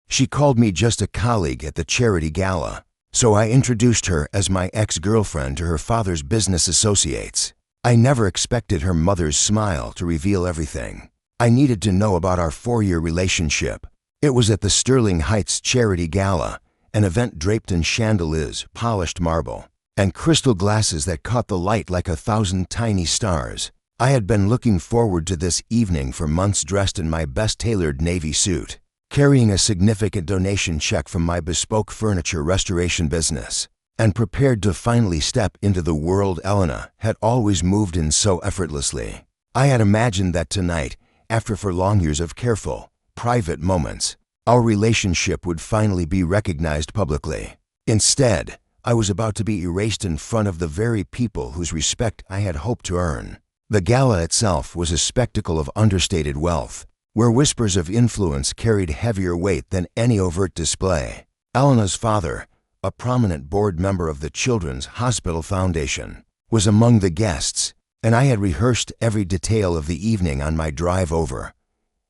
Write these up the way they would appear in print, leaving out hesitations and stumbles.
She called me just a colleague at the charity gala, so I introduced her as my ex-girlfriend to her father's business associates. I never expected her mother's smile to reveal everything I needed to know about our 4-year relationship. It was at the Sterling Heights Charity Gala, an event draped in chandeliers, polished marble, and crystal glasses that caught the light like 1,000 tiny stars. I had been looking forward to this evening for months, dressed in my best tailored navy suit, carrying a significant donation check from my bespoke furniture restoration business, and prepared to finally step into the world Elena had always moved in so effortlessly. I had imagined that tonight, after 4 long years of careful, private moments, our relationship would finally be recognized publicly. Instead, I was about to be erased in front of the very people whose respect I had hoped to earn. The gala itself was a spectacle of understated wealth, where whispers of influence carried heavier weight than any overt display. Elena's father, a prominent board member of the Children's Hospital Foundation, was among the guests, and I had rehearsed every detail of the evening on my drive over.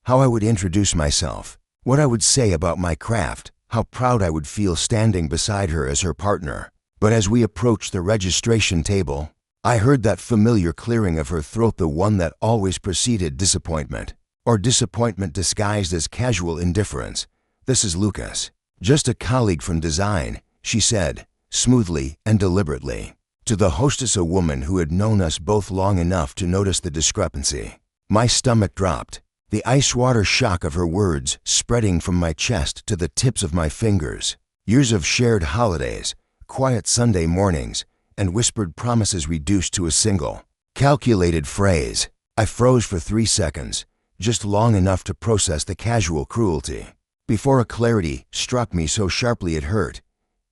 How I would introduce myself, what I would say about my craft, how proud I would feel standing beside her as her partner. But as we approached the registration table, I heard that familiar clearing of her throat, the one that always preceded disappointment, or disappointment disguised as casual indifference. "This is Lucas, just a colleague from design," she said, smoothly and deliberately, to the hostess, a woman who had known us both long enough to notice the discrepancy. My stomach dropped, the ice water shock of her words spreading from my chest to the tips of my fingers. Years of shared holidays, quiet Sunday mornings, and whispered promises reduced to a single, calculated phrase. I froze for 3 seconds, just long enough to process the casual cruelty, before a clarity struck me so sharply it hurt.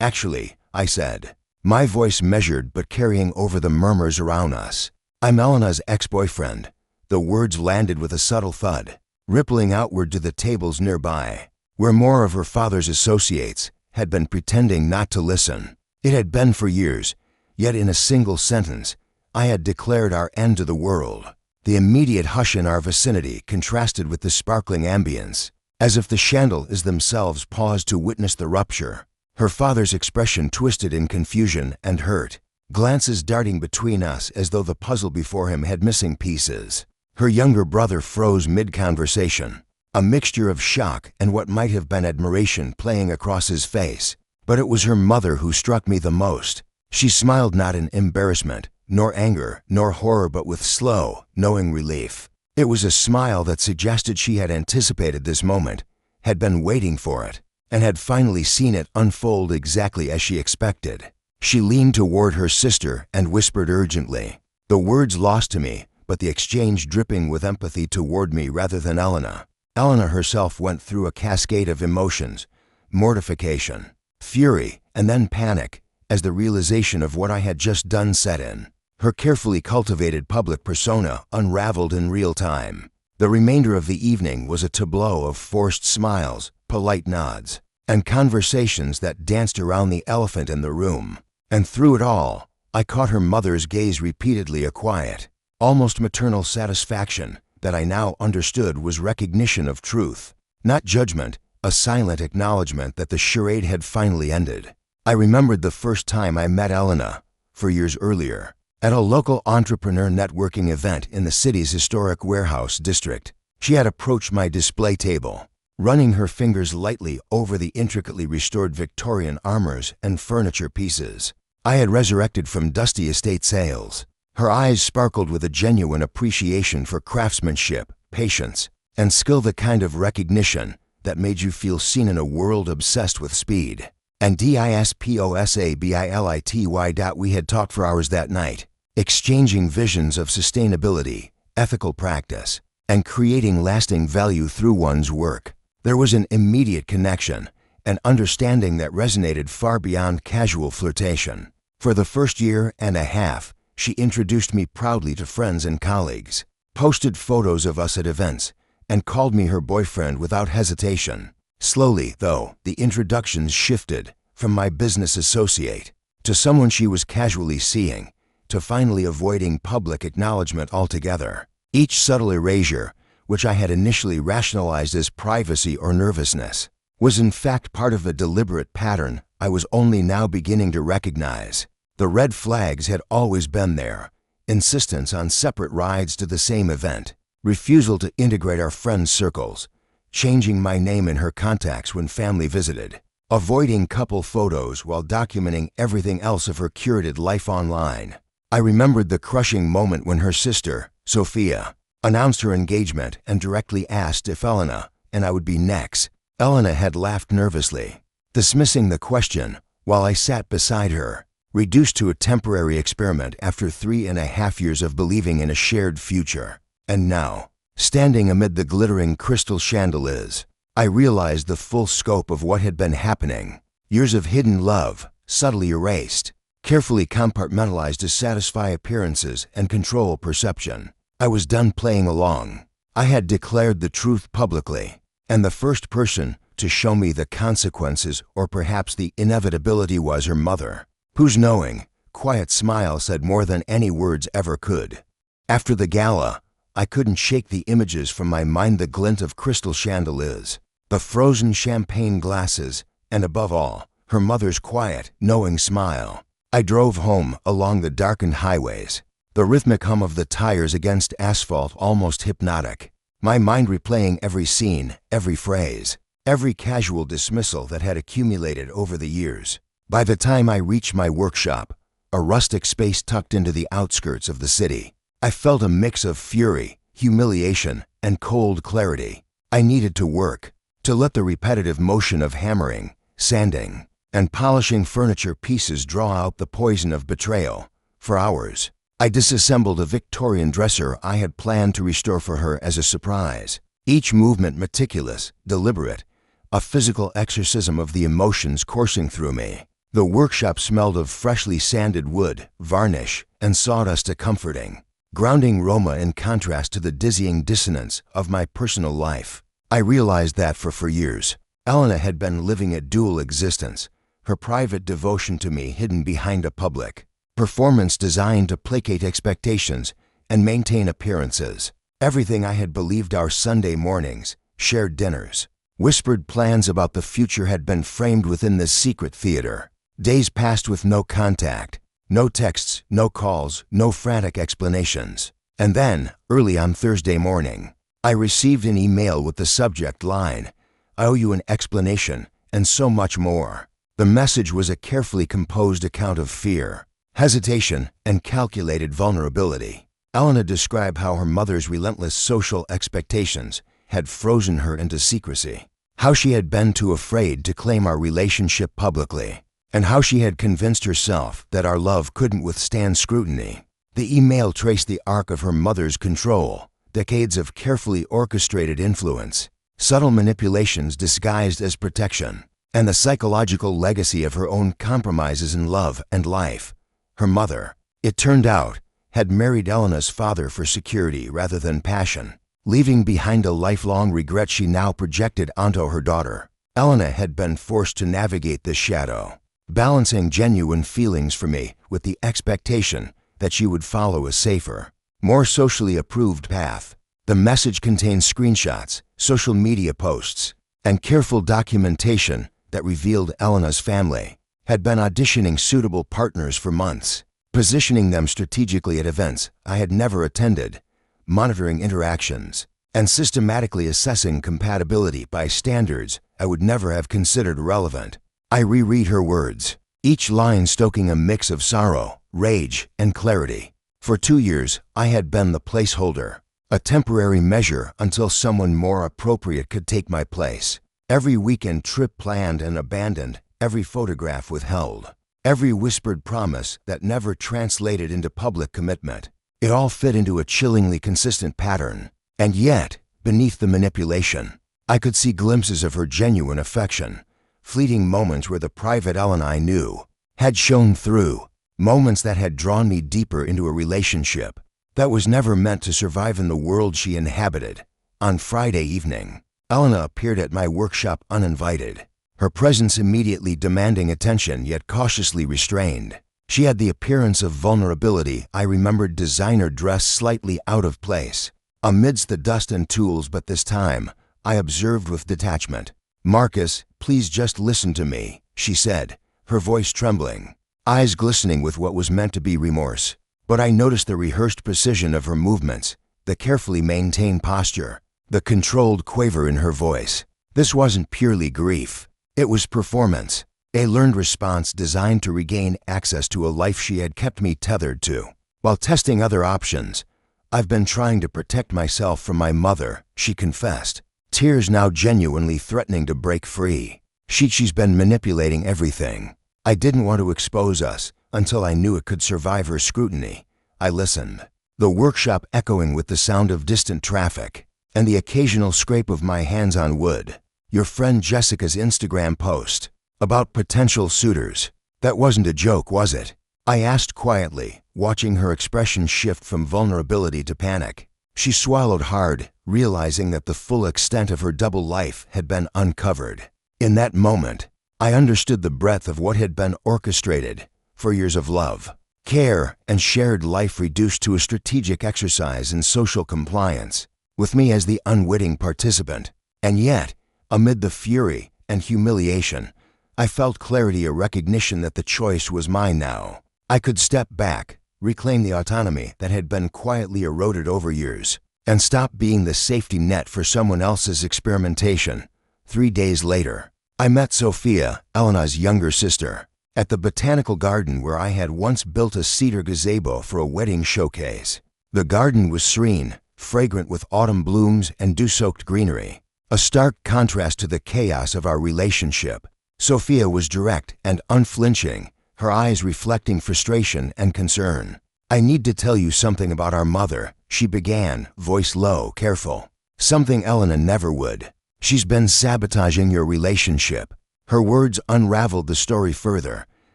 "Actually," I said, my voice measured but carrying over the murmurs around us, "I'm Elena's ex-boyfriend." The words landed with a subtle thud, rippling outward to the tables nearby, where more of her father's associates had been pretending not to listen. It had been for years, yet in a single sentence, I had declared our end to the world. The immediate hush in our vicinity contrasted with the sparkling ambience, as if the chandeliers themselves paused to witness the rupture. Her father's expression twisted in confusion and hurt, glances darting between us as though the puzzle before him had missing pieces. Her younger brother froze mid-conversation, a mixture of shock and what might have been admiration playing across his face. But it was her mother who struck me the most. She smiled, not in embarrassment, nor anger, nor horror, but with slow, knowing relief. It was a smile that suggested she had anticipated this moment, had been waiting for it, and had finally seen it unfold exactly as she expected. She leaned toward her sister and whispered urgently, the words lost to me, but the exchange dripping with empathy toward me rather than Elena. Elena herself went through a cascade of emotions, mortification, fury, and then panic, as the realization of what I had just done set in. Her carefully cultivated public persona unraveled in real time. The remainder of the evening was a tableau of forced smiles, polite nods, and conversations that danced around the elephant in the room. And through it all, I caught her mother's gaze repeatedly, a quiet, almost maternal satisfaction that I now understood was recognition of truth, not judgment, a silent acknowledgement that the charade had finally ended. I remembered the first time I met Elena, 4 years earlier, at a local entrepreneur networking event in the city's historic warehouse district. She had approached my display table, running her fingers lightly over the intricately restored Victorian armors and furniture pieces I had resurrected from dusty estate sales. Her eyes sparkled with a genuine appreciation for craftsmanship, patience, and skill, the kind of recognition that made you feel seen in a world obsessed with speed. And disposability. We had talked for hours that night, exchanging visions of sustainability, ethical practice, and creating lasting value through one's work. There was an immediate connection, an understanding that resonated far beyond casual flirtation. For the first year and a half, she introduced me proudly to friends and colleagues, posted photos of us at events, and called me her boyfriend without hesitation. Slowly, though, the introductions shifted from my business associate to someone she was casually seeing, to finally avoiding public acknowledgement altogether. Each subtle erasure, which I had initially rationalized as privacy or nervousness, was in fact part of a deliberate pattern I was only now beginning to recognize. The red flags had always been there: insistence on separate rides to the same event, refusal to integrate our friends' circles, changing my name in her contacts when family visited, avoiding couple photos while documenting everything else of her curated life online. I remembered the crushing moment when her sister, Sophia, announced her engagement and directly asked if Elena and I would be next. Elena had laughed nervously, dismissing the question, while I sat beside her, reduced to a temporary experiment after 3.5 years of believing in a shared future. And now, standing amid the glittering crystal chandeliers, I realized the full scope of what had been happening. Years of hidden love, subtly erased, carefully compartmentalized to satisfy appearances and control perception. I was done playing along. I had declared the truth publicly, and the first person to show me the consequences or perhaps the inevitability was her mother, whose knowing, quiet smile said more than any words ever could. After the gala, I couldn't shake the images from my mind: the glint of crystal chandeliers, the frozen champagne glasses, and above all, her mother's quiet, knowing smile. I drove home along the darkened highways, the rhythmic hum of the tires against asphalt almost hypnotic, my mind replaying every scene, every phrase, every casual dismissal that had accumulated over the years. By the time I reached my workshop, a rustic space tucked into the outskirts of the city, I felt a mix of fury, humiliation, and cold clarity. I needed to work, to let the repetitive motion of hammering, sanding, and polishing furniture pieces draw out the poison of betrayal. For hours, I disassembled a Victorian dresser I had planned to restore for her as a surprise, each movement meticulous, deliberate, a physical exorcism of the emotions coursing through me. The workshop smelled of freshly sanded wood, varnish, and sawdust, a comforting, grounding aroma in contrast to the dizzying dissonance of my personal life. I realized that for years, Elena had been living a dual existence, her private devotion to me hidden behind a public performance designed to placate expectations and maintain appearances. Everything I had believed: our Sunday mornings, shared dinners, whispered plans about the future had been framed within this secret theater. Days passed with no contact, no texts, no calls, no frantic explanations. And then, early on Thursday morning, I received an email with the subject line, "I owe you an explanation," and so much more. The message was a carefully composed account of fear, hesitation, and calculated vulnerability. Elena described how her mother's relentless social expectations had frozen her into secrecy, how she had been too afraid to claim our relationship publicly, and how she had convinced herself that our love couldn't withstand scrutiny. The email traced the arc of her mother's control, decades of carefully orchestrated influence, subtle manipulations disguised as protection, and the psychological legacy of her own compromises in love and life. Her mother, it turned out, had married Elena's father for security rather than passion, leaving behind a lifelong regret she now projected onto her daughter. Elena had been forced to navigate this shadow, balancing genuine feelings for me with the expectation that she would follow a safer, more socially approved path. The message contained screenshots, social media posts, and careful documentation that revealed Elena's family had been auditioning suitable partners for months, positioning them strategically at events I had never attended, monitoring interactions, and systematically assessing compatibility by standards I would never have considered relevant. I reread her words, each line stoking a mix of sorrow, rage, and clarity. For 2 years, I had been the placeholder, a temporary measure until someone more appropriate could take my place. Every weekend trip planned and abandoned, every photograph withheld, every whispered promise that never translated into public commitment. It all fit into a chillingly consistent pattern. And yet, beneath the manipulation, I could see glimpses of her genuine affection, fleeting moments where the private Elena I knew had shone through, moments that had drawn me deeper into a relationship that was never meant to survive in the world she inhabited. On Friday evening, Elena appeared at my workshop uninvited, her presence immediately demanding attention yet cautiously restrained. She had the appearance of vulnerability. I remembered designer dress slightly out of place, amidst the dust and tools, but this time I observed with detachment. "Marcus, please just listen to me," she said, her voice trembling, eyes glistening with what was meant to be remorse. But I noticed the rehearsed precision of her movements, the carefully maintained posture, the controlled quaver in her voice. This wasn't purely grief. It was performance, a learned response designed to regain access to a life she had kept me tethered to. While testing other options, "I've been trying to protect myself from my mother," she confessed, tears now genuinely threatening to break free. She's been manipulating everything. I didn't want to expose us until I knew it could survive her scrutiny. I listened, the workshop echoing with the sound of distant traffic and the occasional scrape of my hands on wood. "Your friend Jessica's Instagram post about potential suitors. That wasn't a joke, was it?" I asked quietly, watching her expression shift from vulnerability to panic. She swallowed hard, realizing that the full extent of her double life had been uncovered. In that moment, I understood the breadth of what had been orchestrated for years of love, care, and shared life reduced to a strategic exercise in social compliance, with me as the unwitting participant. And yet, amid the fury and humiliation, I felt clarity, a recognition that the choice was mine now. I could step back, reclaim the autonomy that had been quietly eroded over years, and stop being the safety net for someone else's experimentation. 3 days later, I met Sophia, Elena's younger sister, at the botanical garden where I had once built a cedar gazebo for a wedding showcase. The garden was serene, fragrant with autumn blooms and dew-soaked greenery, a stark contrast to the chaos of our relationship. Sophia was direct and unflinching, her eyes reflecting frustration and concern. "I need to tell you something about our mother," she began, voice low, careful. "Something Elena never would. She's been sabotaging your relationship." Her words unraveled the story further.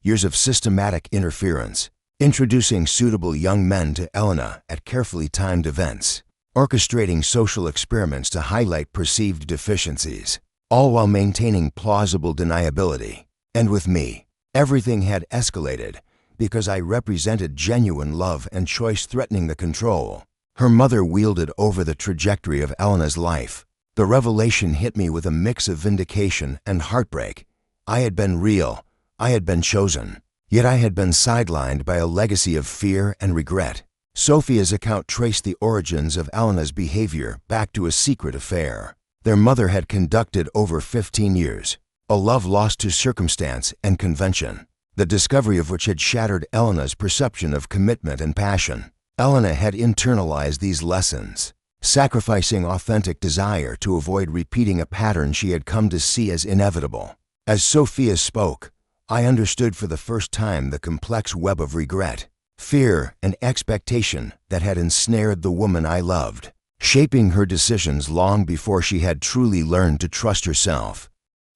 Years of systematic interference, introducing suitable young men to Elena at carefully timed events, orchestrating social experiments to highlight perceived deficiencies, all while maintaining plausible deniability. And with me, everything had escalated because I represented genuine love and choice threatening the control her mother wielded over the trajectory of Elena's life. The revelation hit me with a mix of vindication and heartbreak. I had been real, I had been chosen, yet I had been sidelined by a legacy of fear and regret. Sophia's account traced the origins of Elena's behavior back to a secret affair their mother had conducted over 15 years, a love lost to circumstance and convention, the discovery of which had shattered Elena's perception of commitment and passion. Elena had internalized these lessons, sacrificing authentic desire to avoid repeating a pattern she had come to see as inevitable. As Sophia spoke, I understood for the first time the complex web of regret, fear, and expectation that had ensnared the woman I loved, shaping her decisions long before she had truly learned to trust herself.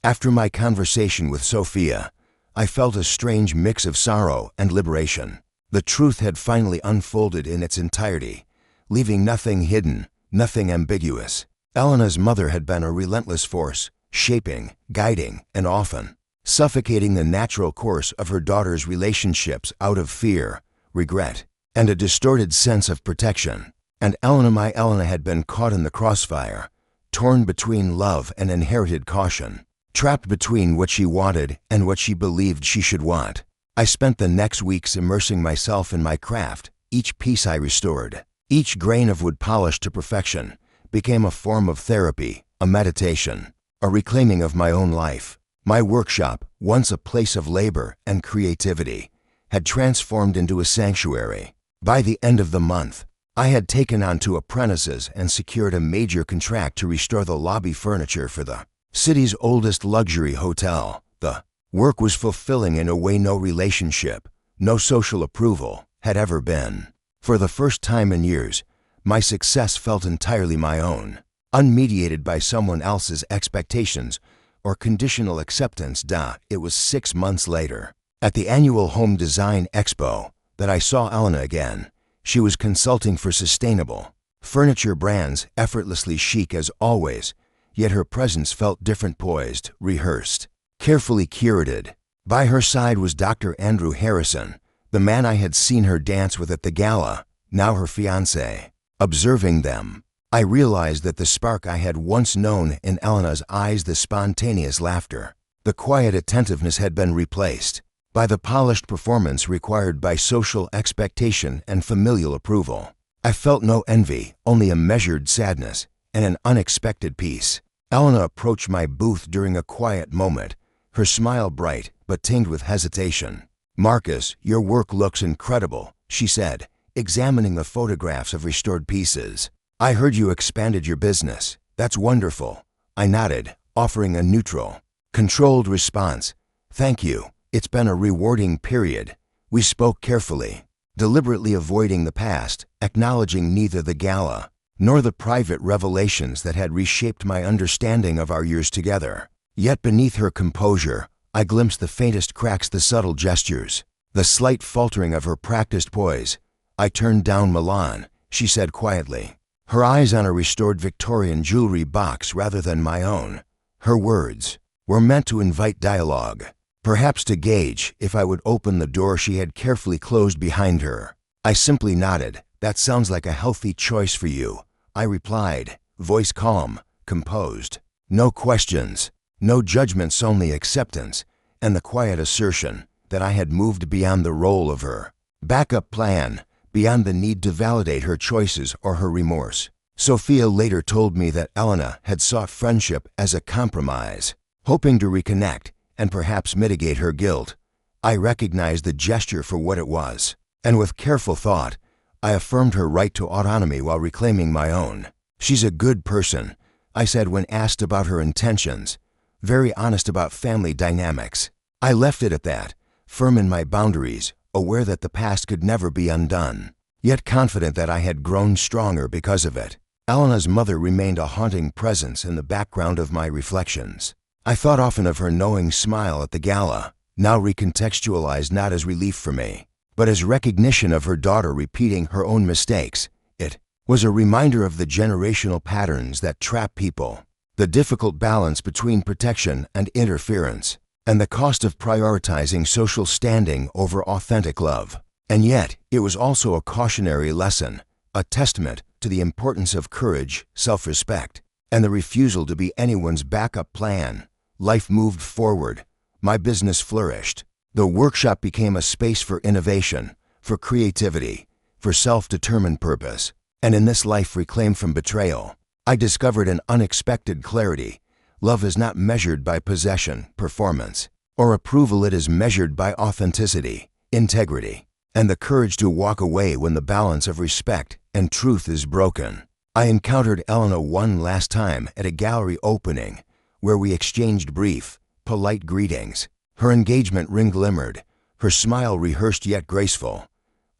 After my conversation with Sophia, I felt a strange mix of sorrow and liberation. The truth had finally unfolded in its entirety, leaving nothing hidden, nothing ambiguous. Elena's mother had been a relentless force, shaping, guiding, and often suffocating the natural course of her daughter's relationships out of fear, regret, and a distorted sense of protection. And my Elena had been caught in the crossfire, torn between love and inherited caution, trapped between what she wanted and what she believed she should want. I spent the next weeks immersing myself in my craft. Each piece I restored, each grain of wood polished to perfection, became a form of therapy, a meditation, a reclaiming of my own life. My workshop, once a place of labor and creativity, had transformed into a sanctuary. By the end of the month, I had taken on 2 apprentices and secured a major contract to restore the lobby furniture for the city's oldest luxury hotel. The work was fulfilling in a way no relationship, no social approval, had ever been. For the first time in years, my success felt entirely my own, unmediated by someone else's expectations or conditional acceptance. It was 6 months later, at the annual Home Design Expo, that I saw Elena again. She was consulting for sustainable furniture brands, effortlessly chic as always, yet her presence felt different, poised, rehearsed, carefully curated. By her side was Dr. Andrew Harrison, the man I had seen her dance with at the gala, now her fiancé. Observing them, I realized that the spark I had once known in Elena's eyes, the spontaneous laughter, the quiet attentiveness, had been replaced by the polished performance required by social expectation and familial approval. I felt no envy, only a measured sadness and an unexpected peace. Elena approached my booth during a quiet moment, her smile bright but tinged with hesitation. "Marcus, your work looks incredible," she said, examining the photographs of restored pieces. "I heard you expanded your business. That's wonderful." I nodded, offering a neutral, controlled response. "Thank you. It's been a rewarding period." We spoke carefully, deliberately avoiding the past, acknowledging neither the gala nor the private revelations that had reshaped my understanding of our years together. Yet beneath her composure, I glimpsed the faintest cracks, the subtle gestures, the slight faltering of her practiced poise. "I turned down Milan," she said quietly, her eyes on a restored Victorian jewelry box rather than my own. Her words were meant to invite dialogue, perhaps to gauge if I would open the door she had carefully closed behind her. I simply nodded. "That sounds like a healthy choice for you," I replied, voice calm, composed. No questions, no judgments, only acceptance, and the quiet assertion that I had moved beyond the role of her backup plan, beyond the need to validate her choices or her remorse. Sophia later told me that Elena had sought friendship as a compromise, hoping to reconnect and perhaps mitigate her guilt. I recognized the gesture for what it was, and with careful thought, I affirmed her right to autonomy while reclaiming my own. "She's a good person," I said when asked about her intentions, very honest about family dynamics. I left it at that, firm in my boundaries, aware that the past could never be undone, yet confident that I had grown stronger because of it. Elena's mother remained a haunting presence in the background of my reflections. I thought often of her knowing smile at the gala, now recontextualized not as relief for me, but as recognition of her daughter repeating her own mistakes. It was a reminder of the generational patterns that trap people, the difficult balance between protection and interference, and the cost of prioritizing social standing over authentic love. And yet, it was also a cautionary lesson, a testament to the importance of courage, self-respect, and the refusal to be anyone's backup plan. Life moved forward. My business flourished. The workshop became a space for innovation, for creativity, for self-determined purpose. And in this life reclaimed from betrayal, I discovered an unexpected clarity. Love is not measured by possession, performance, or approval. It is measured by authenticity, integrity, and the courage to walk away when the balance of respect and truth is broken. I encountered Elena one last time at a gallery opening, where we exchanged brief, polite greetings. Her engagement ring glimmered, her smile rehearsed yet graceful.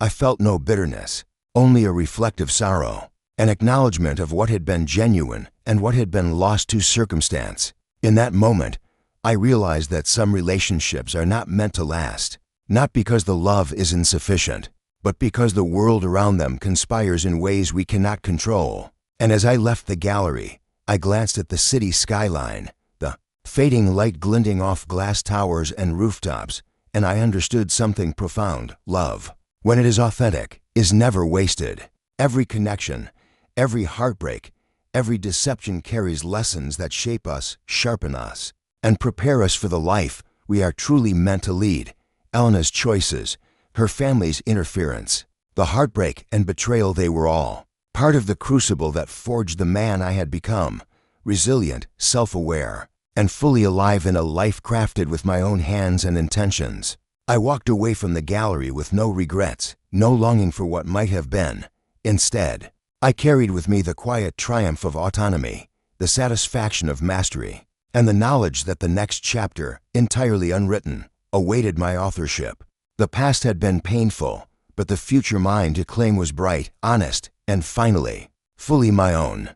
I felt no bitterness, only a reflective sorrow, an acknowledgement of what had been genuine and what had been lost to circumstance. In that moment, I realized that some relationships are not meant to last, not because the love is insufficient, but because the world around them conspires in ways we cannot control. And as I left the gallery, I glanced at the city skyline, the fading light glinting off glass towers and rooftops, and I understood something profound. Love, when it is authentic, is never wasted. Every connection, every heartbreak, every deception carries lessons that shape us, sharpen us, and prepare us for the life we are truly meant to lead. Elena's choices, her family's interference, the heartbreak and betrayal, they were all part of the crucible that forged the man I had become, resilient, self-aware, and fully alive in a life crafted with my own hands and intentions. I walked away from the gallery with no regrets, no longing for what might have been. Instead, I carried with me the quiet triumph of autonomy, the satisfaction of mastery, and the knowledge that the next chapter, entirely unwritten, awaited my authorship. The past had been painful, but the future mine to claim was bright, honest, and finally, fully my own.